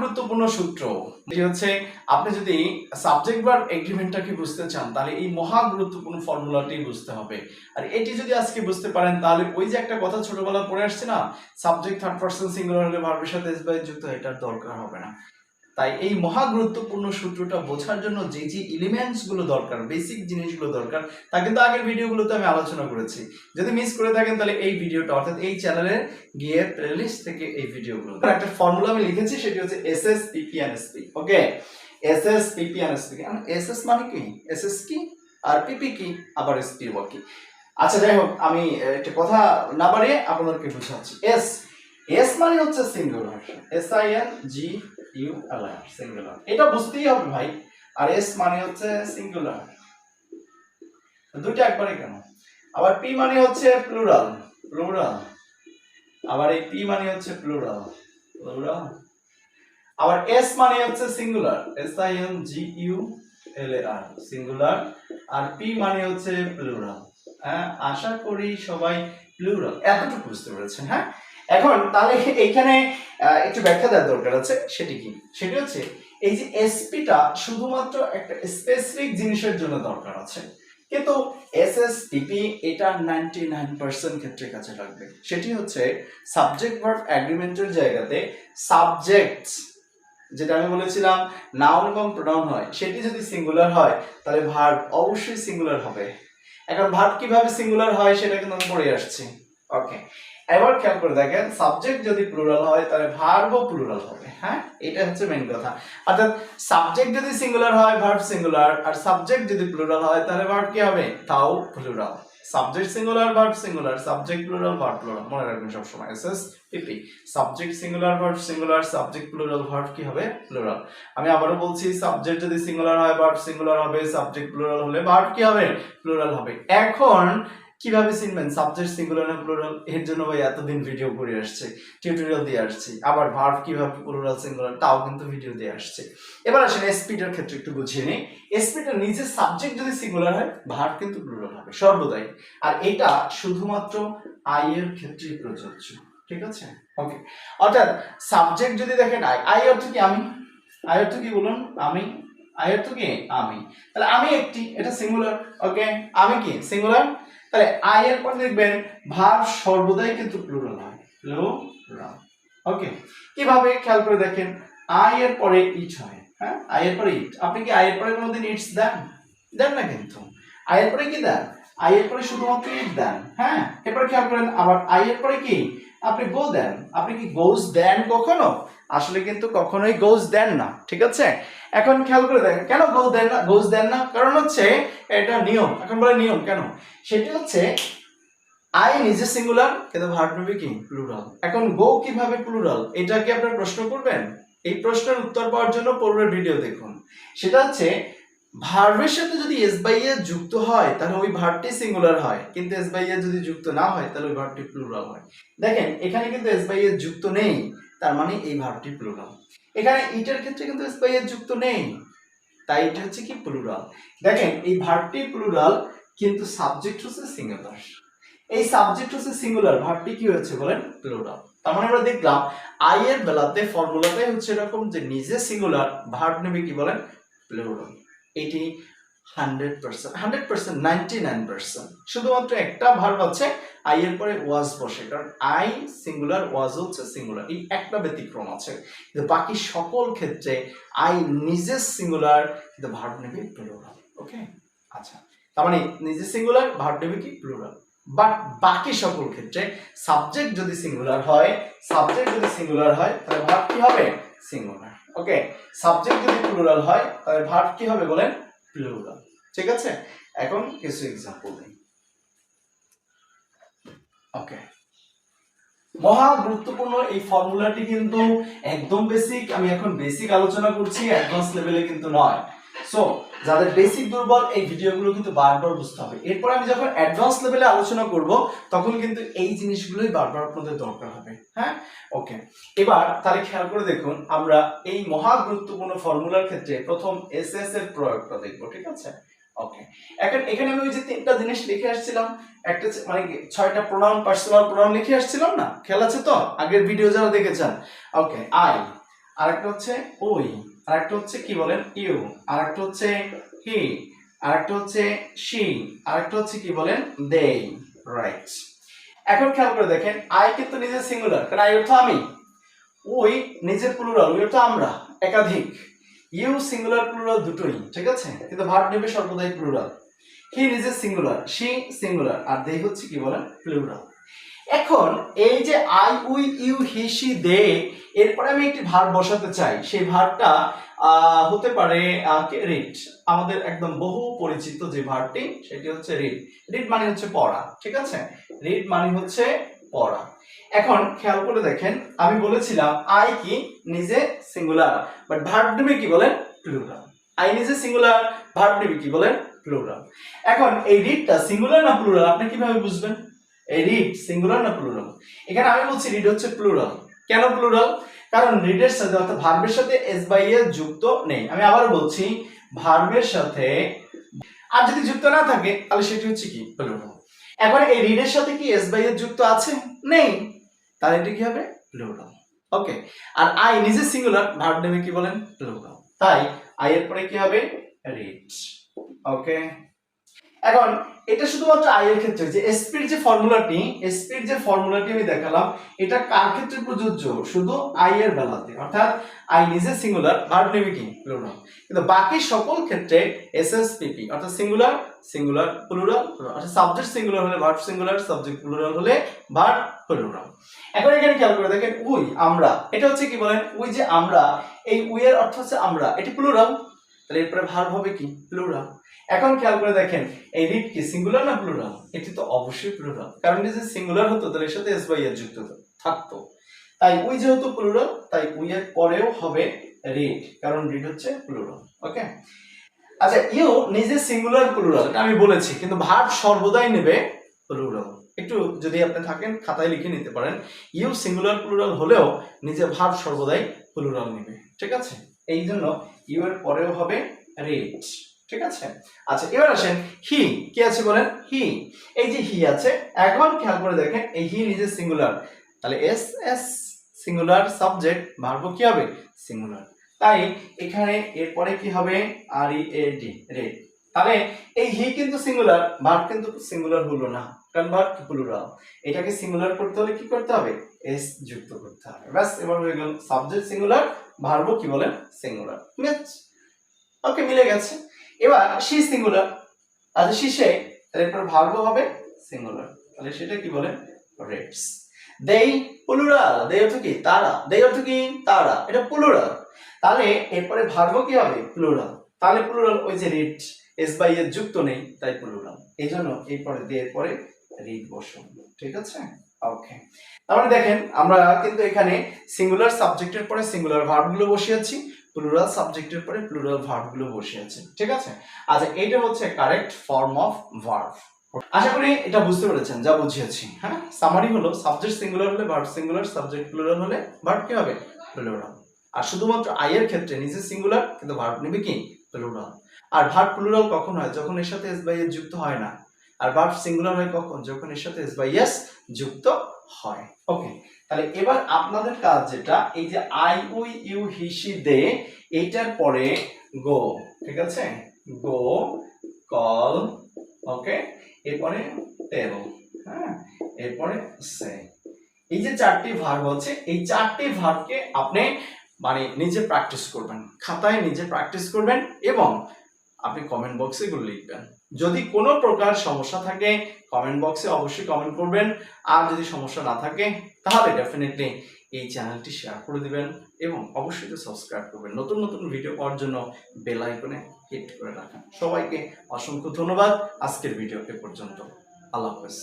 গুরুত্বপূর্ণ সূত্র যেটি হচ্ছে আপনি যদি সাবজেক্ট ভার্ব এগ্রিমেন্টটাকে বুঝতে চান তাহলে এই মহা গুরুত্বপূর্ণ ফর্মুলাটি বুঝতে হবে। আর এটি যদি আজকে বুঝতে পারেন তাহলে ওই যে একটা কথা ছোটবেলা পড়ে আসছে না, সাবজেক্ট থার্ড পারসন সিঙ্গুলার হলে ভার্বের সাথে এস বাই যুক্ত, এটার দরকার হবে না। তাই এই মহা গুরুত্বপূর্ণ সূত্রটা বোঝার জন্য যে যে এলিমেন্টস গুলো দরকার, বেসিক জিনিসগুলো দরকার, তা কিন্তু আগের ভিডিওগুলোতে আমি আলোচনা করেছি। যদি মিস করে থাকেন তাহলে এই ভিডিওটা অর্থাৎ এই চ্যানেলে গিয়ে প্লেলিস্ট থেকে এই ভিডিওগুলো, একটা ফর্মুলা আমি লিখেছি সেটি হচ্ছে SS PP and SP. Okay, SS PP and SP. SS মানে কি, এসএস কি আর পিপি কি, আবার এসপি কি। আচ্ছা যাই হোক, আমি একটা কথা না বাড়িয়ে আপনাদেরকে বুঝাচ্ছি। এস মানে হচ্ছে singular, S I N G U L R, singular, এটা বুঝতেই হবে ভাই। আর এস মানে হচ্ছে সিঙ্গুলার, দুটো একবারে কেন? আবার পি মানে হচ্ছে প্লুরাল, প্লুরাল, আবার এই পি মানে হচ্ছে প্লুরাল, প্লুরাল, আবার এস মানে হচ্ছে singular, S I N G U L A R, singular, আর পি মানে হচ্ছে প্লুরাল। হ্যাঁ, আশা করি সবাই প্লুরাল এতটুকু বুঝতে পেরেছেন। হ্যাঁ, এখন তাহলে এইখানে একটু ব্যাখ্যা দেওয়ার দরকার আছে। সেটি কি? সেটি হচ্ছে এই যে এসপিটা শুধুমাত্র একটা স্পেসিফিক জিনিসের জন্য দরকার আছে, কিন্তু এসএসপিপি এটা 99% ক্ষেত্রে কাজে লাগবে। সেটি হচ্ছে সাবজেক্ট ভার্ব এগ্রিমেন্টের জায়গাতে সাবজেক্ট, যেটা আমি বলেছিলাম নাউন এবং প্রোনাউন হয়, সেটি যদি সিঙ্গুলার হয় তাহলে ভার্ব অবশ্যই সিঙ্গুলার হবে। এখন ভার্ব কিভাবে সিঙ্গুলার হয় সেটা কিন্তু আমি পড়ে আসছি। ওকে, এবার খেয়াল করে দেখেন, সাবজেক্ট যদি প্লুরাল হয় তাহলে ভার্বও প্লুরাল হবে। হ্যাঁ, এটা হচ্ছে মেইন কথা। অর্থাৎ সাবজেক্ট যদি সিঙ্গুলার হয় ভার্ব সিঙ্গুলার, আর সাবজেক্ট যদি প্লুরাল হয় তাহলে ভার্ব কি হবে? তাও plural. Subject singular verb singular, subject plural verb plural, মনে রাখবেন সব সময় SS PP. Subject singular verb singular, subject plural verb কি হবে? প্লুরাল। আমি আবারও বলছি, সাবজেক্ট যদি সিঙ্গুলার হয় ভার্ব সিঙ্গুলার হবে, সাবজেক্ট প্লুরাল হলে ভার্ব কি হবে? প্লুরাল হবে। এখন কিভাবে চিনবেন সাবজেক্ট সিঙ্গুলার না প্লুরাল? এর জন্য ভাই এতদিন ভিডিও করে আসছে, টিউটোরিয়াল দিয়ে আসছি, আবার ভার্ব কিভাবে প্লুরাল সিঙ্গুলার তাও কিন্তু ভিডিও দিয়ে আসছে। এবার আসেন এসপিটার ক্ষেত্রে একটু বুঝিয়ে নিই। এসপিটা নিজে সাবজেক্ট যদি সিঙ্গুলার হয় ভার্ব কিন্তু প্লুরাল হবে সর্বদাই, আর এটা শুধুমাত্র আই এর ক্ষেত্রেই প্রযোজ্য। ঠিক আছে? ওকে, অর্থাৎ সাবজেক্ট যদি দেখেন আই অর্থ কি? আমি। আই অর্থ কি বলুন? আমি। আই অর্থ কি? আমি। তাহলে আমি একটি, এটা সিঙ্গুলার। ওকে, আমি কি? সিঙ্গুলার। তাহলে আই এর পর দেখবেন ভার্ব সর্বদাই কিন্তু প্লুরাল হয়, প্লুরাল। ওকে, কিভাবে? খেয়াল করে দেখেন, আই এর পরে ইট হয়। হ্যাঁ, আই এর পরে ইট। আপনি কি আই এর পরে কোনোদিন ইটস দেন? দেন না কিন্তু। আই এর পরে কি দেন? আই এর পরে শুধুমাত্র ইট দেন। হ্যাঁ, এরপর খেয়াল করেন আবার আই এর পরে কি আপনি গো দেন। আপনি কি গোজ দেন কখনো? আসলে কিন্তু কখনোই গোজ দেন না। ঠিক আছে? এখন খেয়াল করে দেখেন কেন গোজ দেন না? গোজ দেন না কারণ হচ্ছে এটা নিয়ম। এখন বলে নিয়ম কেন? সেটি হচ্ছে আই নিজে সিঙ্গুলার কিন্তু ভার্ব নেবে কি? প্লুরাল। এখন গো কিভাবে প্লুরাল? এটা কি আপনারা প্রশ্ন করবেন? এই প্রশ্নের উত্তর পাওয়ার জন্য পূর্বের ভিডিও দেখুন। সেটা হচ্ছে ভার্বের সাথে যদি এস বাই এ যুক্ত হয় তাহলে ওই ভার্বটি সিঙ্গুলার হয়, কিন্তু এস বাই এ যদি যুক্ত না হয় তাহলে ওই ভার্বটি প্লুরাল হয়। দেখেন এখানে কিন্তু এস বাই এ যুক্ত নেই, তার মানে এই ভার্বটি প্লুরাল। এখানে ইটার ক্ষেত্রে কিন্তু এস বাই এ যুক্ত নেই, তাই এটা হচ্ছে কি? প্লুরাল। দেখেন এই ভার্বটি প্লুরাল কিন্তু সাবজেক্ট হচ্ছে সিঙ্গুলার। এই সাবজেক্ট হচ্ছে সিঙ্গুলার, ভার্বটি কি হয়েছে বলেন? প্লুরাল। তার মানে আমরা দেখলাম আই এর বেলাতে ফর্মুলাটাই হচ্ছে এরকম যে নিজে সিঙ্গুলার, ভার্ব নেবে কি বলেন? প্লুরাল। এটি 100%, 100%, 99%। শুধুমাত্র একটা ভার্ব আছে আই এর পরে ওয়াজ বসে, কারণ আই সিঙ্গুলার, ওয়াজ হচ্ছে সিঙ্গুলার, এই একটা ব্যতিক্রম আছে। কিন্তু বাকি সকল ক্ষেত্রে আই নিজে সিঙ্গুলার কিন্তু ভার্ব নেবে প্লুরাল। ওকে, আচ্ছা, তার মানে নিজে সিঙ্গুলার, ভার্ব নেবে কি? প্লুরাল। বাট বাকি সকল ক্ষেত্রে সাবজেক্ট যদি সিঙ্গুলার হয়, সাবজেক্ট যদি সিঙ্গুলার হয় তাহলে ভার্ব কি হবে? সিঙ্গুলার। ওকে, সাবজেক্ট যদি প্লুরাল হয় তাহলে ভার্ব কি হবে বলেন? প্লুরাল। ঠিক আছে? এখন কিছু एग्जांपल দিই। ওকে, মহা গুরুত্বপূর্ণ এই ফর্মুলাটি কিন্তু একদম বেসিক। আমি এখন বেসিক আলোচনা করছি, অ্যাডভান্স লেভেলে কিন্তু নয়। সো যাদের বেসিক দুর্বল এই ভিডিওগুলো কিন্তু বারবার বুঝতে হবে। এরপর আমি যখন অ্যাডভান্স লেভেলে আলোচনা করব তখন কিন্তু এই জিনিসগুলোই বারবার আপনাদের দরকার হবে। হ্যাঁ, ওকে, এবার তাহলে খেয়াল করে দেখুন, আমরা এই মহা গুরুত্বপূর্ণ ফর্মুলার ক্ষেত্রে প্রথম এসএস এর প্রয়োগটা দেখব। ঠিক আছে? ওকে, এখন এখানে আমি ওই যে তিনটা জিনিস লিখে আসছিলাম, একটা মানে 6টা পার্সোনাল প্রোনাউন লিখে আসছিলাম না? খেয়াল আছে তো আগের ভিডিও যারা দেখেছেন? ওকে, আই, আরেকটা হচ্ছে ওই, আরেকটা হচ্ছে কি বলেন ইউ, আরেকটা হচ্ছে হি, আরেকটা হচ্ছে শি, আরেকটা হচ্ছে কি বলেন দে। রাইট। এখন খেয়াল করে দেখেন আই কিন্তু নিজে সিঙ্গুলার, কারণ আই অর্থ আমি। ওই নিজের প্লুরাল, ওই অর্থ আমরা, একাধিক। ইউ সিঙ্গুলার প্লুরাল দুটোই, ঠিক আছে, কিন্তু ভার্ব নেবে সর্বদাই প্লুরাল। হি নিজে সিঙ্গুলার, শি সিঙ্গুলার, আর দে হচ্ছে কি বলেন প্লুরাল। এখন এই যে I we you he she they, এরপরে আমি একটি ভার্ব বসাতে চাই। সেই ভার্বটা হতে পারে রিড, আমাদের একদম বহু পরিচিত যে ভার্বটি সেটি হচ্ছে রিড। রিড মানে হচ্ছে পড়া, ঠিক আছে, রিড মানে হচ্ছে পড়া। এখন খেয়াল করে দেখেন আমি বলেছিলাম আই কি নিজে সিঙ্গুলার, বাট ভার্ব নেবে কি বলেন প্লুরাল। আই নিজে সিঙ্গুলার, ভার্ব নেবে কি বলেন প্লুরাল। এখন এই রিডটা সিঙ্গুলার না প্লুরাল আপনি কিভাবে বুঝবেন? এই রিড সিঙ্গুলার না প্লুরাল? এখানে আমি বলছি রিড হচ্ছে প্লুরাল। কেন প্লুরাল? কারণ রিডের সাথে অর্থাৎ ভার্বের সাথে এস বাই এস যুক্ত নেই। আমি আবার বলছি ভার্বের সাথে আর যদি যুক্ত না থাকে তাহলে সেটি হচ্ছে কি প্লুরাল। এখন এই রিডের সাথে কি এস বাই এস যুক্ত আছে? নেই, তাহলে এটা কি হবে প্লুরাল। ওকে। আর আই নিজে সিঙ্গুলার, ভার্ব নেবে কি বলেন প্লুরাল। তাই আই এর পরে কি হবে রিড। ওকে। এখন এটা শুধুমাত্র আই এর ক্ষেত্রে, যে এসপির যে ফর্মুলাটি আমি দেখালাম, এটা কার ক্ষেত্রে প্রযোজ্য? শুধু আই এর বেলাতে, অর্থাৎ আই নিজে সিঙ্গুলার, ভার্ব নেবে কি প্লুরাল। কিন্তু বাকি সকল ক্ষেত্রে এসএসপিপি অর্থাৎ সিঙ্গুলার সিঙ্গুলার প্লুরাল প্লুরাল, অর্থাৎ সাবজেক্ট সিঙ্গুলার হলে ভার্ব সিঙ্গুলার, সাবজেক্ট প্লুরাল হলে ভার্ব প্লুরাল। এখন এখানে খেয়াল করে দেখেন উই আমরা, এটা হচ্ছে কি বলেন উই যে আমরা, এই উই এর অর্থ হচ্ছে আমরা, এটি প্লুরাল, তাহলে এরপরে ভার্ব হবে কি প্লুরাল। এখন খেয়াল করে দেখেন এই রিড কি সিঙ্গুলার না প্লুরাল? এটি তো অবশ্যই প্লুরাল, কারণ যদি সিঙ্গুলার হতো তাহলে এর সাথে এস বাই এর যুক্ত থাকতো। তাই উই যেহেতু প্লুরাল, তাই উই এর পরেও হবে রিড, কারণ রিড হচ্ছে প্লুরাল। ওকে। আচ্ছা ইউ নিজে সিঙ্গুলার প্লুরাল, এটা আমি বলেছি, কিন্তু ভার্ব সর্বদাই নেবে প্লুরাল। একটু যদি আপনি থাকেন খাতায় লিখে নিতে পারেন, ইউ সিঙ্গুলার প্লুরাল হলেও নিজে ভার্ব সর্বদাই প্লুরাল নেবে, ঠিক আছে। এই জন্য ইউ এর পরেও হবে রিড, ঠিক আছে। আচ্ছা এবার আসেন হি, কি আছে বলেন হি, এই যে হি আছে, এখন খেয়াল করে দেখেন এই হি নিজে সিঙ্গুলার, তাহলে S S singular, subject, verb কি হবে সিঙ্গুলার। তাই এখানে এরপরে কি হবে আর ই এ ডি রেড। তাহলে এই হি কিন্তু সিঙ্গুলার, ভার্ব কিন্তু সিঙ্গুলার হলো না, কারণ ভার্ব প্লুরাল। এটাকে সিঙ্গুলার করতে হলে কি করতে হবে এস যুক্ত করতে হবে, ব্যাস এবার হয়ে গেল সাবজেক্ট সিঙ্গুলার, ভার্ব কি বলেন সিঙ্গুলার। ওকে মিলে গেছে। এবার শি সিঙ্গুলার, আচ্ছা শি সে, এরপর ভার্ব হবে সিঙ্গুলার, তাহলে সেটা কি বলেন রেডস। দেই প্লুরাল, দেই অর্থ কি তারা, দেই অর্থ কি তারা, এটা প্লুরাল, তাহলে এরপরে ভার্ব কি হবে প্লুরাল, তাহলে প্লুরাল ওই যে রিড এস বাই এর যুক্ত নেই তাই প্লুরাল, এইজন্য এই পরে দিয়ে পরে রিড বসো, ঠিক আছে। ওকে। তাহলে দেখেন আমরা কিন্তু এখানে সিঙ্গুলার সাবজেক্টের পরে সিঙ্গুলার ভার্ব গুলো বসিয়েছি, প্লুরাল সাবজেক্টের পরে প্লুরাল ভার্ব গুলো বসিয়েছি, ঠিক আছে। আচ্ছা এইটা হচ্ছে কারেক্ট ফর্ম অফ ভার্ব। আশা করি এটা বুঝতে পেরেছেন যা বুঝিয়েছি। হ্যাঁ, সামারি হলো সাবজেক্ট সিঙ্গুলার হলে ভার্ব সিঙ্গুলার, সাবজেক্ট প্লুরাল হলে ভার্ব কি হবে প্লুরাল। আর শুধুমাত্র আই এর ক্ষেত্রে নিজে সিঙ্গুলার কিন্তু ভার্ব নেবে কি প্লুরাল। আর ভার্ব প্লুরাল কখন হয় যখন এর সাথে এস বাই এস যুক্ত হয় না, আর ভার্ব সিঙ্গুলার হয় কখন যখন এর সাথে এস বাই এস যুক্ত হয়। ওকে। তাহলে এবার আপনাদের কাজ যেটা, এই যে I we you he she they, এইটার পরে গো, ঠিক আছে, গো কল, ওকে, এরপরে টেল, হ্যাঁ, এরপরে সে, এই যে চারটি ভার্ব আছে, এই চারটি ভার্বকে আপনি মানে নিজে প্র্যাকটিস করবেন, খাতায় নিজে প্র্যাকটিস করবেন এবং আপনি কমেন্ট বক্সে এগুলো লিখবেন। যদি কোনো প্রকার সমস্যা থাকে কমেন্ট বক্সে অবশ্যই কমেন্ট করবেন, আর যদি সমস্যা না থাকে তাহলে ডেফিনেটলি এই চ্যানেলটি শেয়ার করে দিবেন এবং অবশ্যই সাবস্ক্রাইব করবেন। নতুন নতুন ভিডিও পাওয়ার জন্য বেল আইকনে হিট করে রাখেন। সবাইকে অসংখ্য ধন্যবাদ। আজকের ভিডিও এ পর্যন্ত। আল্লাহ হাফেজ।